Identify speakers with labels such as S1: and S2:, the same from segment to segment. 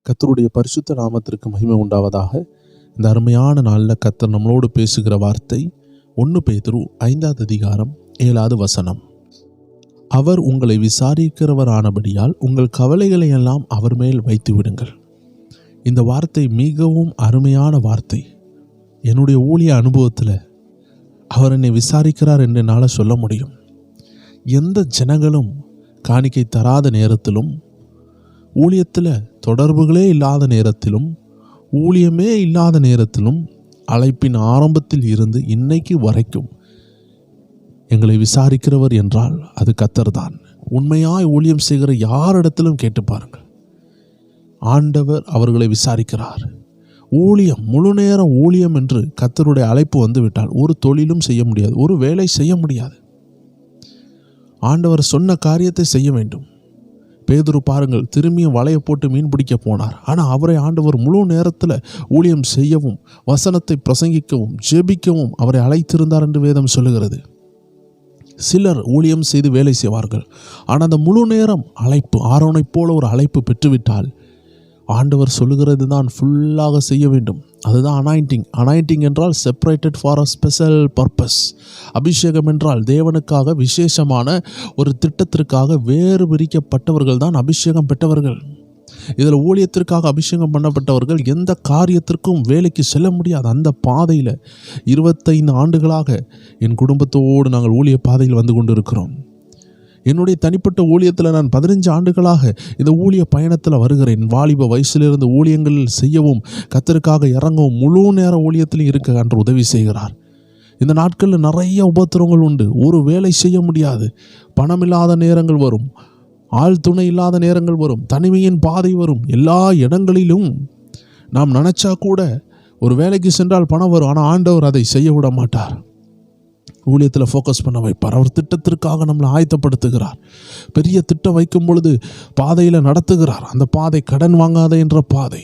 S1: கர்த்தருடைய பரிசுத்த நாமத்திற்கு மகிமை உண்டாவதாக. இந்த அருமையான நாளில் கர்த்தர் நம்மளோடு பேசுகிற வார்த்தை 1 பேதுரு 5ஆம் அதிகாரம் 7ஆவது வசனம். அவர் உங்களை விசாரிக்கிறவரானபடியால் உங்கள் கவலைகளை எல்லாம் அவர் மேல் வைத்து விடுங்கள். இந்த வார்த்தை மிகவும் அருமையான வார்த்தை. என்னுடைய ஊழிய அனுபவத்தில் அவர் என்னை விசாரிக்கிறார் என்று என்னால் சொல்ல முடியும். எந்த ஜனங்களும் காணிக்கை தராத நேரத்திலும், ஊழியத்தில் தொடர்புகளே இல்லாத நேரத்திலும், ஊழியமே இல்லாத நேரத்திலும், அழைப்பின் ஆரம்பத்தில் இருந்து இன்னைக்கு வரைக்கும் எங்களை விசாரிக்கிறவர் என்றால் அது கர்த்தர் தான். உண்மையாய் ஊழியம் செய்கிற யாரிடத்திலும் கேட்டு பாருங்கள், ஆண்டவர் அவர்களை விசாரிக்கிறார். ஊழியம், முழு நேர ஊழியம் என்று கர்த்தருடைய அழைப்பு வந்துவிட்டால் ஒரு தொழிலும் செய்ய முடியாது, ஒரு வேலை செய்ய முடியாது. ஆண்டவர் சொன்ன காரியத்தை செய்ய வேண்டும். பேதுரு பாருங்கள், திரும்பியும் வலையை போட்டு மீன் பிடிக்க போனார். ஆனால் அவரை ஆண்டவர் முழு நேரத்தில் ஊழியம் செய்யவும், வசனத்தை பிரசங்கிக்கவும், ஜெபிக்கவும் அவரை அழைத்திருந்தார் என்று வேதம் சொல்லுகிறது. சிலர் ஊழியம் செய்து வேலை செய்வார்கள். ஆனால் அந்த முழு நேரம் அழைப்பு, ஆரோனைப் போல ஒரு அழைப்பு பெற்றுவிட்டால் ஆண்டவர் சொல்லுகிறது தான் ஃபுல்லாக செய்ய வேண்டும். அதுதான் அனாயிண்டிங். அனாயிண்டிங் என்றால் separated for a special purpose. அபிஷேகம் என்றால் தேவனுக்காக விசேஷமான ஒரு திட்டத்திற்காக வேறு பிரிக்கப்பட்டவர்கள் தான் அபிஷேகம் பெற்றவர்கள். இதில் ஊழியத்திற்காக அபிஷேகம் பண்ணப்பட்டவர்கள் எந்த காரியத்திற்கும் வேலைக்கு செல்ல முடியாது. அந்த பாதையில் 25 ஆண்டுகளாக என் குடும்பத்தோடு நாங்கள் ஊழிய பாதையில் வந்து கொண்டு இருக்கிறோம். என்னுடைய தனிப்பட்ட ஊழியத்தில் நான் 15 ஆண்டுகளாக இந்த ஊழிய பயணத்தில் வருகிறேன். வாலிப வயசிலிருந்து ஊழியங்களில் செய்யவும், கர்த்தருக்காக இறங்கவும், முழு நேர ஊழியத்திலும் இருக்க அன்று உதவி செய்கிறார். இந்த நாட்களில் நிறைய உபத்திரங்கள் உண்டு. ஒரு வேலை செய்ய முடியாது. பணம் இல்லாத நேரங்கள் வரும், ஆள் துணை இல்லாத நேரங்கள் வரும், தனிமையின் பாதை வரும். எல்லா இடங்களிலும் நாம் நினச்சா கூட ஒரு வேலைக்கு சென்றால் பணம் வரும். ஆனால் ஆண்டவர் அதை செய்ய விட மாட்டார். ஊழியத்தில் ஃபோக்கஸ் பண்ண வைப்பார். அவர் திட்டத்திற்காக நம்மளை ஆயத்தப்படுத்துகிறார். பெரிய திட்டம் வைக்கும் பொழுது பாதையில் நடத்துகிறார். அந்த பாதை கடன் வாங்காதே என்ற பாதை,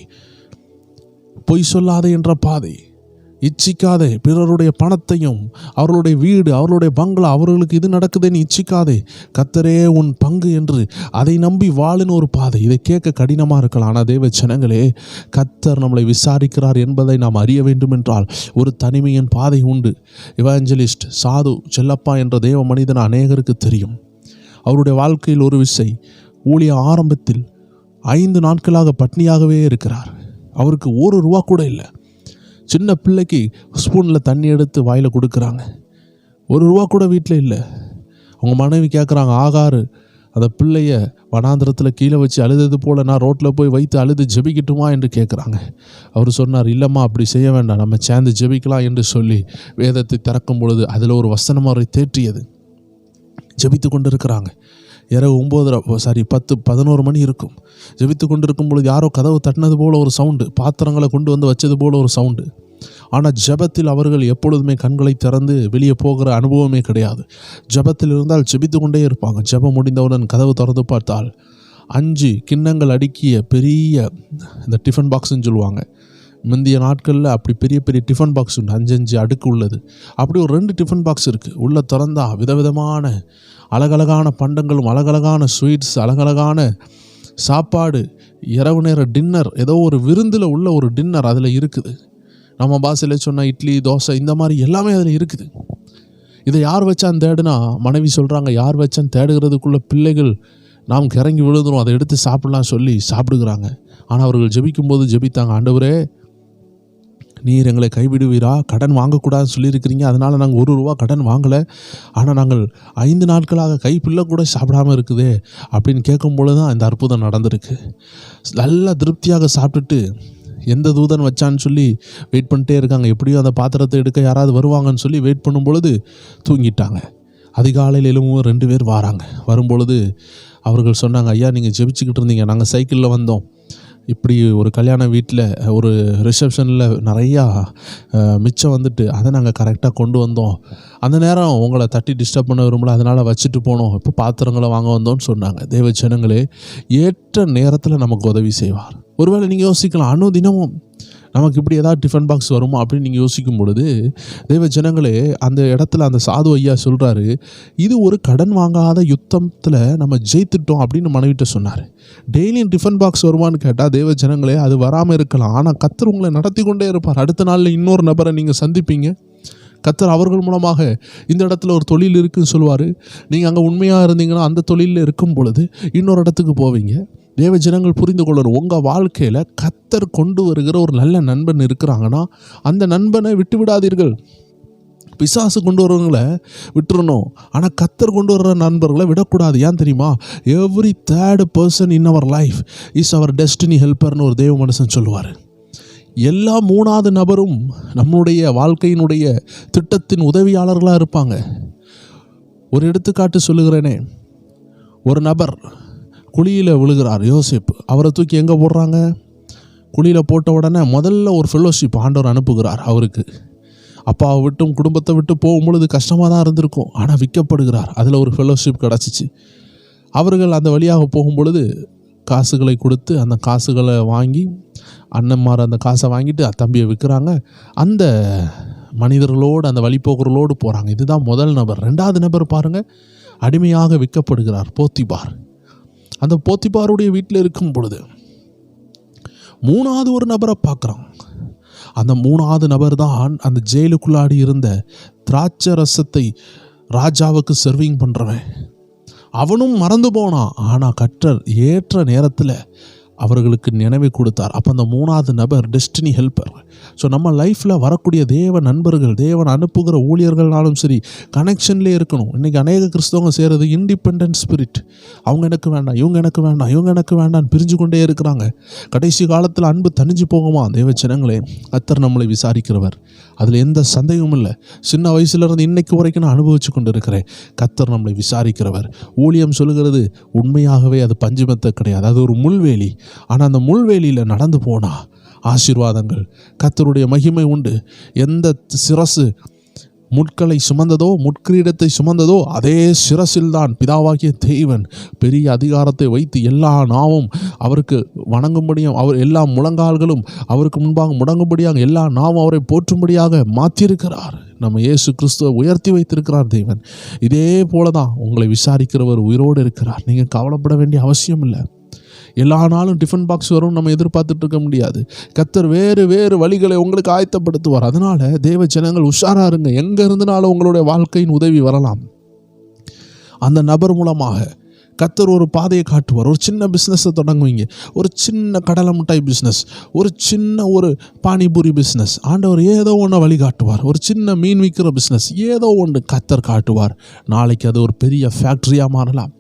S1: பொய் சொல்லாதே என்ற பாதை, இச்சிக்காதே பிறருடைய பணத்தையும், அவர்களுடைய வீடு, அவர்களுடைய பங்களா, அவர்களுக்கு இது நடக்குதுன்னு இச்சிக்காதே, கர்த்தரே உன் பங்கு என்று அதை நம்பி வாழுன்னு ஒரு பாதை. இதை கேட்க கடினமாக இருக்கலாம். ஆனால் தேவ ஜனங்களே, கர்த்தர் நம்மளை விசாரிக்கிறார் என்பதை நாம் அறிய வேண்டும் என்றால் ஒரு தனிமையின் பாதை உண்டு. இவாஞ்சலிஸ்ட் சாது செல்லப்பா என்ற தேவ மனிதன் அநேகருக்கு தெரியும். அவருடைய வாழ்க்கையில் ஒரு விசை ஊழிய ஆரம்பத்தில் 5 நாட்களாக பட்னியாகவே இருக்கிறார். அவருக்கு ₹1 கூட இல்லை. சின்ன பிள்ளைக்கு ஸ்பூனில் தண்ணி எடுத்து வாயில் கொடுக்குறாங்க. ₹1 கூட வீட்டில் இல்லை. அவங்க மனைவி கேட்குறாங்க, ஆகாரு அந்த பிள்ளைய வனாந்திரத்தில் கீழே வச்சு அழுதது போல் நான் ரோட்டில் போய் வைத்து அழுது ஜெபிக்கட்டுமா என்று கேட்குறாங்க. அவர் சொன்னார், இல்லைம்மா அப்படி செய்ய வேண்டாம், நம்ம சேர்ந்து ஜெபிக்கலாம் என்று சொல்லி வேதத்தை திறக்கும் பொழுது அதில் ஒரு வசனம் அவரை தேற்றியது. ஜெபித்து கொண்டு இருக்கிறாங்க. இரவு 10-11 மணி இருக்கும். ஜெபித்து கொண்டு இருக்கும் பொழுது யாரோ கதவு தட்டினது போல் ஒரு சவுண்டு, பாத்திரங்களை கொண்டு வந்து வச்சது போல் ஒரு சவுண்டு. ஆனால் ஜெபத்தில் அவர்கள் எப்பொழுதுமே கண்களை திறந்து வெளியே போகிற அனுபவமே கிடையாது. ஜெபத்தில் இருந்தால் ஜெபித்து கொண்டே இருப்பாங்க. ஜெபம் முடிந்தவுடன் கதவு திறந்து பார்த்தால் 5 கிண்ணங்கள் அடுக்கிய பெரிய இந்த டிஃபன் பாக்ஸ்ன்னு சொல்லுவாங்க. முந்தைய நாட்களில் அப்படி பெரிய பெரிய டிஃபன் பாக்ஸ் உண்டு, 5 அடுக்கு உள்ளது. அப்படி ஒரு 2 டிஃபன் பாக்ஸ் இருக்குது. உள்ளே திறந்தா விதவிதமான அழகழகான பண்டங்களும், அழகழகான ஸ்வீட்ஸ், அழகழகான சாப்பாடு, இரவு நேர டின்னர், ஏதோ ஒரு விருந்தில் உள்ள ஒரு டின்னர் அதில் இருக்குது. நம்ம பாஷையில் சொன்னால் இட்லி, தோசை, இந்த மாதிரி எல்லாமே அதில் இருக்குது. இதை யார் வச்சான்னு தேடுனா மனைவி சொல்கிறாங்க, யார் வச்சான்னு தேடுகிறதுக்குள்ளே பிள்ளைகள் நாம் கிறங்கி விழுதுரும், அதை எடுத்து சாப்பிடலாம் சொல்லி சாப்பிடுகிறாங்க. ஆனால் அவர்கள் ஜெபிக்கும்போது ஜெபித்தாங்க, ஆண்டவரே நீர் எங்களை கைவிடுவீரா, கடன் வாங்கக்கூடாதுன்னு சொல்லியிருக்கிறீங்க, அதனால் நாங்கள் ₹1 கடன் வாங்கலை, ஆனால் நாங்கள் 5 நாட்களாக கைப்பிள்ளை கூட சாப்பிடாமல் இருக்குதே அப்படின்னு கேட்கும்பொழுது தான் இந்த அற்புதம் நடந்திருக்கு. நல்லா திருப்தியாக சாப்பிட்டுட்டு எந்த தூதன் வச்சான்னு சொல்லி வெயிட் பண்ணிட்டே இருக்காங்க. எப்படியும் அந்த பாத்திரத்தை எடுக்க யாராவது வருவாங்கன்னு சொல்லி வெயிட் பண்ணும் பொழுது தூங்கிட்டாங்க. அதிகாலையில் எழும்பவும் 2 பேர் வராங்க. வரும்பொழுது அவர்கள் சொன்னாங்க, ஐயா நீங்கள் ஜெபிச்சுக்கிட்டு இருந்தீங்க, நாங்கள் சைக்கிளில் வந்தோம், இப்படி ஒரு கல்யாண வீட்டில் ஒரு ரிசப்ஷனில் நிறையா மிச்சம் வந்துட்டு அதை நாங்கள் கரெக்டாக கொண்டு வந்தோம். அந்த நேரம் உங்களை தட்டி டிஸ்டர்ப் பண்ண விரும்பல, அதனால் வச்சுட்டு போனோம், இப்போ பாத்திரங்களை வாங்க வந்தோன்னு சொன்னாங்க. தேவ ஜனங்களே, ஏற்ற நேரத்தில் நமக்கு உதவி செய்வார். ஒருவேளை நீங்கள் யோசிக்கலாம், அனுதினமும் நமக்கு இப்படி ஏதாவது டிஃபன் பாக்ஸ் வருமா அப்படின்னு நீங்கள் யோசிக்கும் பொழுது, தேவ ஜனங்களே, அந்த இடத்துல அந்த சாது ஐயா சொல்கிறாரு, இது ஒரு கடன் வாங்காத யுத்தத்தில் நம்ம ஜெயித்துட்டோம் அப்படின்னு மனைவிட்ட சொன்னார். டெய்லியும் டிஃபன் பாக்ஸ் வருமானு கேட்டால் தேவ ஜனங்களே, அது வராமல் இருக்கலாம். ஆனால் கர்த்தர் உங்களை நடத்தி கொண்டே இருப்பார். அடுத்த நாளில் இன்னொரு நபரை நீங்கள் சந்திப்பீங்க. கர்த்தர் அவர்கள் மூலமாக இந்த இடத்துல ஒரு தொழில் இருக்குதுன்னு சொல்லுவார். நீங்கள் அங்கே உண்மையாக இருந்தீங்கன்னா அந்த தொழிலில் இருக்கும் பொழுது இன்னொரு இடத்துக்கு போவீங்க. தேவ ஜனங்கள் புரிந்து கொள்ளணும், உங்கள் வாழ்க்கையில் கர்த்தர் கொண்டு வருகிற ஒரு நல்ல நண்பன் இருக்கிறாங்கன்னா அந்த நண்பனை விட்டு விடாதீர்கள். பிசாசு கொண்டு வரவங்களை விட்டுறணும், ஆனால் கர்த்தர் கொண்டு வர்ற நண்பர்களை விடக்கூடாது. ஏன் தெரியுமா? Every third person in our life is our destiny ஹெல்ப்பர்னு ஒரு தேவ மனுஷன் சொல்லுவார். எல்லா மூணாவது நபரும் நம்முடைய வாழ்க்கையினுடைய திட்டத்தின் உதவியாளர்களாக இருப்பாங்க. ஒரு எடுத்துக்காட்டு சொல்லுகிறேனே, ஒரு நபர் குழியில் விழுகிறார், யோசேப்பு. அவரை தூக்கி எங்கே போடுறாங்க? குழியில் போட்ட உடனே முதல்ல ஒரு ஃபெல்லோஷிப் ஆண்டவர் அனுப்புகிறார் அவருக்கு. அப்பாவை விட்டும் குடும்பத்தை விட்டு போகும்பொழுது கஷ்டமாக தான் இருந்திருக்கும், ஆனால் விற்கப்படுகிறார். அதில் ஒரு ஃபெல்லோஷிப் கிடச்சிச்சு. அவர்கள் அந்த வழியாக போகும்பொழுது காசுகளை கொடுத்து அந்த காசுகளை வாங்கி, அண்ணன்மார் அந்த காசை வாங்கிட்டு தம்பியை விற்கிறாங்க. அந்த மனிதர்களோடு அந்த வழிபோக்கர்களோடு போகிறாங்க. இதுதான் முதல் நபர். ரெண்டாவது நபர் பாருங்கள், அடிமையாக விற்கப்படுகிறார் போத்திபார். அந்த போத்திபாருடைய வீட்டில் இருக்கும் பொழுது மூணாவது ஒரு நபரை பார்க்குறான். அந்த மூணாவது நபர் தான் அந்த ஜெயிலுக்குள்ளாடி இருந்த திராட்சை ரசத்தை ராஜாவுக்கு சர்விங் பண்ணுறவன். அவனும் மறந்து போனான். ஆனால் கர்த்தர் ஏற்ற நேரத்தில் அவர்களுக்கு நினைவை கொடுத்தார். அப்போ அந்த மூணாவது நபர் டெஸ்டினி ஹெல்ப்பர். ஸோ நம்ம லைஃப்பில் வரக்கூடிய தேவ நண்பர்கள், தேவன் அனுப்புகிற ஊழியர்கள்னாலும் சரி, கனெக்ஷன்லேயே இருக்கணும். இன்றைக்கி அநேக கிறிஸ்தவங்க செய்கிறது இண்டிபெண்டன்ட் ஸ்பிரிட். அவங்க எனக்கு வேண்டாம், இவங்க எனக்கு வேண்டாம், இவங்க எனக்கு வேண்டான்னு பிரிஞ்சு கொண்டே இருக்கிறாங்க. கடைசி காலத்தில் அன்பு தணிஞ்சு போகுமா? தேவ ஜனங்களே, கர்த்தர் நம்மளை விசாரிக்கிறவர், அதில் எந்த சந்தேகமும் இல்லை. சின்ன வயசுலேருந்து இன்னைக்கு வரைக்கும் நான் அனுபவித்து கொண்டு இருக்கிறேன். கர்த்தர் நம்மளை விசாரிக்கிறவர். ஊழியம் சொல்லுகிறது உண்மையாகவே அது பஞ்சுமெத்தை கிடையாது, அது ஒரு முள்வேலி. ஆனால் அந்த முள்வேலியில் நடந்து போனால் ஆசீர்வாதங்கள், கர்த்தருடைய மகிமை உண்டு. எந்த சிரசு முட்களை சுமந்ததோ, முட்கிரீடத்தை சுமந்ததோ, அதே சிரசில் தான் பிதாவாகிய தேவன் பெரிய அதிகாரத்தை வைத்து எல்லா நாவும் அவருக்கு வணங்கும்படியும், அவர் எல்லா முழங்கால்களும் அவருக்கு முன்பாக முடங்கும்படியாக, எல்லா நாவும் அவரை போற்றும்படியாக மாற்றியிருக்கிறார். நம்ம இயேசு கிறிஸ்துவை உயர்த்தி வைத்திருக்கிறார் தேவன். இதே போல தான் உங்களை விசாரிக்கிறவர் உயிரோடு இருக்கிறார். நீங்கள் கவலைப்பட வேண்டிய அவசியம் இல்லை. எல்லா நாளும் டிஃபன் பாக்ஸ் வரும் நம்ம எதிர்பார்த்துட்டு இருக்க முடியாது. கர்த்தர் வேறு வேறு வழிகளை உங்களுக்கு ஆயத்தப்படுத்துவார். அதனால் தேவ ஜனங்கள் உஷாராக இருங்க. எங்கே இருந்தனாலும் உங்களுடைய வாழ்க்கையின் உதவி வரலாம். அந்த நபர் மூலமாக கர்த்தர் ஒரு பாதையை காட்டுவார். ஒரு சின்ன பிஸ்னஸை தொடங்குவீங்க, ஒரு சின்ன கடலை மிட்டாய் பிஸ்னஸ், ஒரு சின்ன ஒரு பானிபூரி பிஸ்னஸ், ஆண்டவர் ஏதோ ஒன்று வழி காட்டுவார். ஒரு சின்ன மீன் விற்கிற பிஸ்னஸ், ஏதோ ஒன்று கர்த்தர் காட்டுவார். நாளைக்கு அது ஒரு பெரிய ஃபேக்ட்ரியாக மாறலாம்.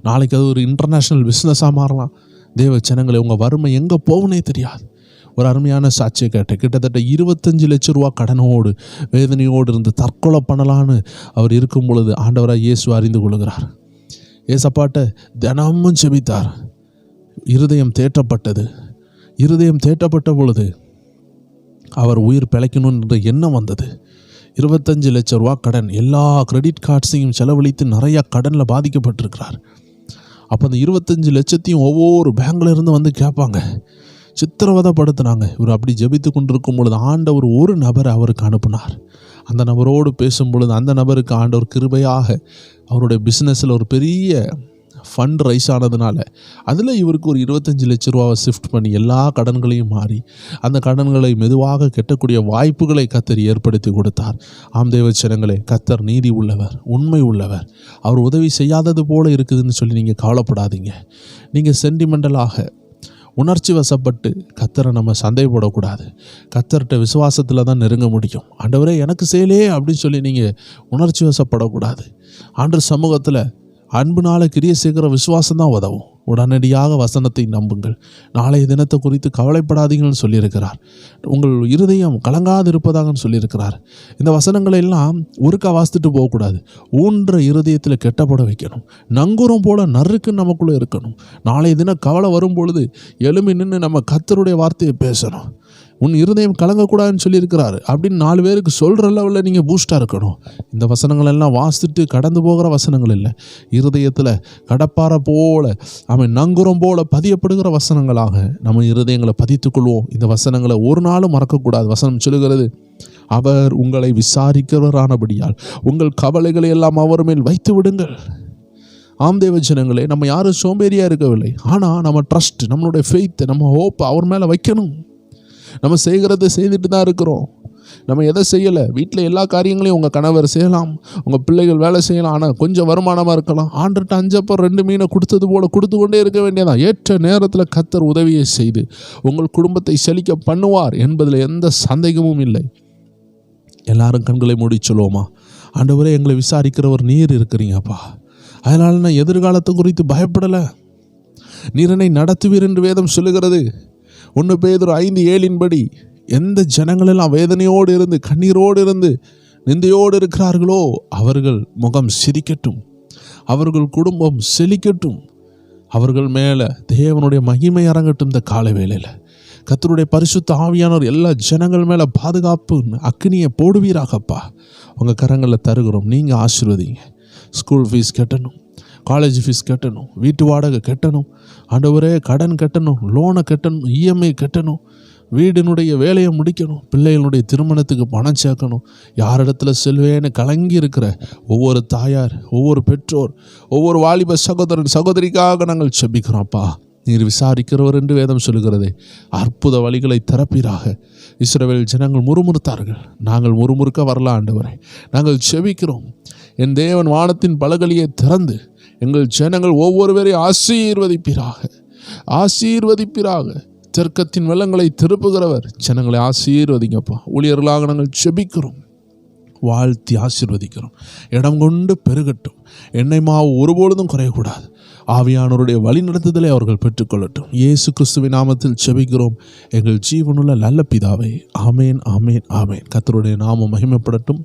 S1: நாளைக்கு அது ஒரு இன்டர்நேஷ்னல் பிஸ்னஸாக மாறலாம். தேவ ஜனங்களை, உங்கள் வறுமை எங்கே போகுனே தெரியாது. ஒரு அருமையான சாட்சியை கேட்டேன். கிட்டத்தட்ட 25 லட்சம் ரூபா கடனோடு வேதனையோடு இருந்து தற்கொலை பண்ணலான்னு அவர் இருக்கும் பொழுது ஆண்டவராக இயேசு அறிந்து கொள்கிறார். ஏசப்பாட்ட தினமும் செபித்தார். இருதயம் தேற்றப்பட்டது. இருதயம் தேற்றப்பட்ட பொழுது அவர் உயிர் பிழைக்கணுன்ற எண்ணம் வந்தது. 25 லட்சம் ரூபா கடன், எல்லா கிரெடிட் கார்ட்ஸையும் செலவழித்து நிறையா கடனில் பாதிக்கப்பட்டிருக்கிறார். அப்போ அந்த 25 லட்சத்தையும் ஒவ்வொரு பேங்க்ல இருந்து வந்து கேட்பாங்க, சித்திரவதைப்படுத்தினாங்க. இவர் அப்படி ஜெபித்து கொண்டிருக்கும் பொழுது ஆண்டவர் ஒரு நபரை அவருக்கு அனுப்பினார். அந்த நபரோடு பேசும் பொழுது அந்த நபருக்கு ஆண்டவர் கிருபையாக அவருடைய பிஸ்னஸில் ஒரு பெரிய ஃபண்ட் ரைஸ் ஆனதுனால அதில் இவருக்கு ஒரு 25 லட்ச ரூபாவை ஷிஃப்ட் பண்ணி எல்லா கடன்களையும் மாறி அந்த கடன்களை மெதுவாக கெட்டக்கூடிய வாய்ப்புகளை கர்த்தர் ஏற்படுத்தி கொடுத்தார். ஆம் தேவ ஜனங்களே, கர்த்தர் நீதி உள்ளவர், உண்மை உள்ளவர். அவர் உதவி செய்யாதது போல இருக்குதுன்னு சொல்லி நீங்கள் கவலைப்படாதீங்க. நீங்கள் சென்டிமெண்டலாக உணர்ச்சி வசப்பட்டு கர்த்தரை நம்ம சந்தேகப்படக்கூடாது. கர்த்தர்கிட்ட விசுவாசத்தில் தான் நெருங்க முடியும். ஆண்டவரே எனக்கு செய்யலே அப்படின்னு சொல்லி நீங்கள் உணர்ச்சி வசப்படக்கூடாது. ஆண்டவர் சமூகத்தில் அன்புனால கிரியை செய்கிற விசுவாசம் தான் உதவும். உடனடியாக வசனத்தை நம்புங்கள். நாளைய தினத்தை குறித்து கவலைப்படாதீங்கன்னு சொல்லியிருக்கிறார். உங்கள் இருதயம் கலங்காது இருப்பதாகன்னு சொல்லியிருக்கிறார். இந்த வசனங்களை எல்லாம் ஒருக்கா வாசித்துட்டு போகக்கூடாது. ஊன்ற இருதயத்தில் கெட்டப்பட வைக்கணும். நங்கூரம் போல நறுக்கு நமக்குள்ளே இருக்கணும். நாளைய தினம் கவலை வரும் பொழுது எழும்பி நின்று நம்ம கர்த்தருடைய வார்த்தையை பேசணும். உன் இருதயம் கலங்கக்கூடாதுன்னு சொல்லியிருக்கிறாரு அப்படின்னு 4 பேருக்கு சொல்கிற லெவலில் நீங்கள் பூஸ்டாக இருக்கணும். இந்த வசனங்கள் எல்லாம் வாசித்துட்டு கடந்து போகிற வசனங்கள் இல்லை, இருதயத்தில் கடப்பாறை போல அவன் நங்குரம் போல பதியப்படுகிற வசனங்களாக நம்ம இருதயங்களை பதித்துக்கொள்வோம். இந்த வசனங்களை ஒரு நாளும் மறக்கக்கூடாது. வசனம் சொல்லுகிறது, அவர் உங்களை விசாரிக்கிறவரானபடியால் உங்கள் கவலைகளை எல்லாம் அவர் மேல் வைத்து விடுங்கள். ஆம் தேவ ஜனங்களே, நம்ம யாரும் சோம்பேறியாக இருக்கவில்லை. ஆனால் நம்ம ட்ரஸ்ட், நம்மளுடைய ஃபெய்த், நம்ம ஹோப் அவர் மேலே வைக்கணும். நம்ம செய்கிறத செய்துட்டு தான் இருக்கிறோம். நம்ம எதை செய்யலை, வீட்டில் எல்லா காரியங்களையும் உங்கள் கணவர் செய்யலாம், உங்கள் பிள்ளைகள் வேலை செய்யலாம், ஆனால் கொஞ்சம் வருமானமாக இருக்கலாம். ஆண்டுகிட்ட 5 அப்பம் 2 மீனை கொடுத்தது போல் கொடுத்து கொண்டே இருக்க வேண்டியதான். ஏற்ற நேரத்தில் கர்த்தர் உதவியை செய்து உங்கள் குடும்பத்தை செழிக்க பண்ணுவார் என்பதில் எந்த சந்தேகமும் இல்லை. எல்லாரும் கண்களை மூடி சொல்லுவோமா, ஆண்டவரே எங்களை விசாரிக்கிறவர் நீர் இருக்கிறீங்கப்பா, அதனால் நான் எதிர்காலத்தை குறித்து பயப்படலை, நீர் என்னை நடத்துவீர் என்று வேதம் சொல்லுகிறது. 1 பேதுரு 5:7 எந்த ஜனங்களெல்லாம் வேதனையோடு இருந்து கண்ணீரோடு இருந்து நிந்தையோடு இருக்கிறார்களோ அவர்கள் முகம் சிரிக்கட்டும், அவர்கள் குடும்பம் செழிக்கட்டும், அவர்கள் மேலே தேவனுடைய மகிமை இறங்கட்டும். இந்த கால வேளையில் கர்த்தருடைய பரிசுத்த ஆவியானவர் எல்லா ஜனங்கள் மேலே பாதுகாப்பு அக்கினியை போடுவீராகப்பா. உங்கள் கரங்களில் தருகிறோம், நீங்கள் ஆசீர்வதிங்க. ஸ்கூல் ஃபீஸ் கட்டணும், காலேஜ் ஃபீஸ் கட்டணும், வீட்டு வாடகை கட்டணும், ஆண்டவரே கடன் கட்டணும், லோனை கட்டணும், இஎம்ஐ கட்டணும், வீடினுடைய வேலையை முடிக்கணும், பிள்ளைகளுடைய திருமணத்துக்கு பணம் சேர்க்கணும். யாரிடத்துல செல்வேன்னு கலங்கி இருக்கிற ஒவ்வொரு தாயார், ஒவ்வொரு பெற்றோர், ஒவ்வொரு வாலிப சகோதரன் சகோதரிக்காக நாங்கள் செபிக்கிறோம்ப்பா. நீர் விசாரிக்கிறவர் என்று வேதம் சொல்லுகிறதே, அற்புத வழிகளை திறப்பீராக. இஸ்ரவேல் ஜனங்கள் முறுமுறுத்தார்கள், நாங்கள் முறுமுறுக்க வரல ஆண்டவரே, நாங்கள் செபிக்கிறோம். என் தேவன் வானத்தின் பலகலியை திறந்து எங்கள் ஜனங்கள் ஒவ்வொருவரையும் ஆசீர்வதிப்பீராக, ஆசீர்வதிப்பீராக. தெற்கத்தின் வெள்ளங்களை திருப்புகிறவர், ஜனங்களை ஆசீர்வதிங்கப்பா. ஊழியர்களாக நாங்கள் செபிக்கிறோம், வாழ்த்தி ஆசீர்வதிக்கிறோம். இடம் கொண்டு பெருகட்டும், எண்ணெய் மாவு ஒருபொழுதும் குறையக்கூடாது. ஆவியானவருடைய வழி நடத்துதலை அவர்கள் பெற்றுக்கொள்ளட்டும். இயேசு கிறிஸ்துவின் நாமத்தில் செபிக்கிறோம் எங்கள் ஜீவனுள்ள நல்ல பிதாவே. ஆமேன், ஆமேன், ஆமேன். கர்த்தருடைய நாமம் மகிமைப்படட்டும்.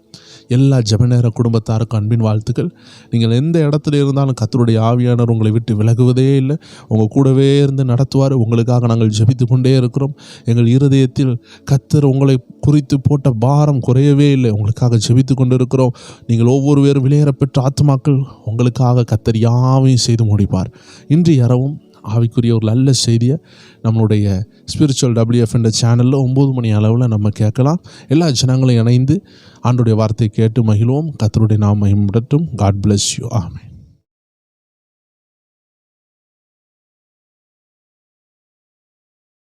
S1: எல்லா ஜெபநேர குடும்பத்தாருக்கும் அன்பின் வாழ்த்துக்கள். நீங்கள் எந்த இடத்துல இருந்தாலும் கர்த்தருடைய ஆவியானவர் உங்களை விட்டு விலகுவதே இல்லை, உங்கள் கூடவே இருந்து நடத்துவார். உங்களுக்காக நாங்கள் ஜெபித்து கொண்டே இருக்கிறோம். எங்கள் இருதயத்தில் கர்த்தர் உங்களை குறித்து போட்ட பாரம் குறையவே இல்லை, உங்களுக்காக ஜெபித்து கொண்டு இருக்கிறோம். நீங்கள் ஒவ்வொருவரும் விலையேறப்பெற்ற ஆத்மாக்கள், உங்களுக்காக கர்த்தர் யாவையும் செய்து முடிப்பார். இன்று இரவும் ஆவிக்குரிய ஒரு நல்ல செய்தியை நம்மளுடைய ஸ்பிரிச்சுவல் WF என்ற சேனலில் 9 மணி அளவில் நம்ம கேட்கலாம். எல்லா ஜனங்களும் இணைந்து ஆண்டோடைய வார்த்தையை கேட்டு மகிழ்வோம். கர்த்தருடைய நாமம் மகிமைப்படட்டும். God bless you. ஆமென்.